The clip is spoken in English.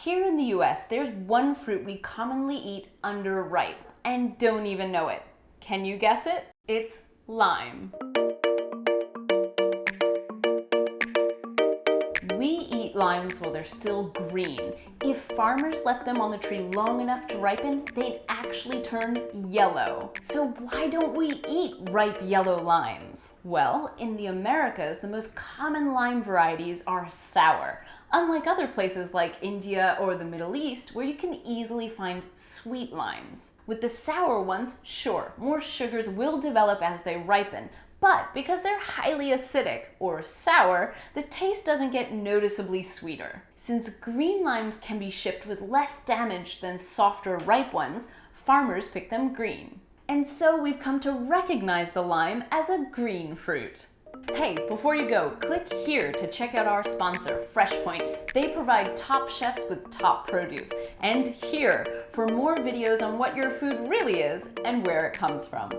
Here in the US, there's one fruit we commonly eat underripe and don't even know it. Can you guess it? It's lime. We eat limes while they're still green. If farmers left them on the tree long enough to ripen, they'd actually turn yellow. So why don't we eat ripe yellow limes? Well, in the Americas, the most common lime varieties are sour, unlike other places like India or the Middle East, where you can easily find sweet limes. With the sour ones, sure, more sugars will develop as they ripen, but because they're highly acidic, or sour, the taste doesn't get noticeably sweeter. Since green limes can be shipped with less damage than softer, ripe ones, farmers pick them green. And so we've come to recognize the lime as a green fruit. Hey, before you go, click here to check out our sponsor, FreshPoint. They provide top chefs with top produce. And here for more videos on what your food really is and where it comes from.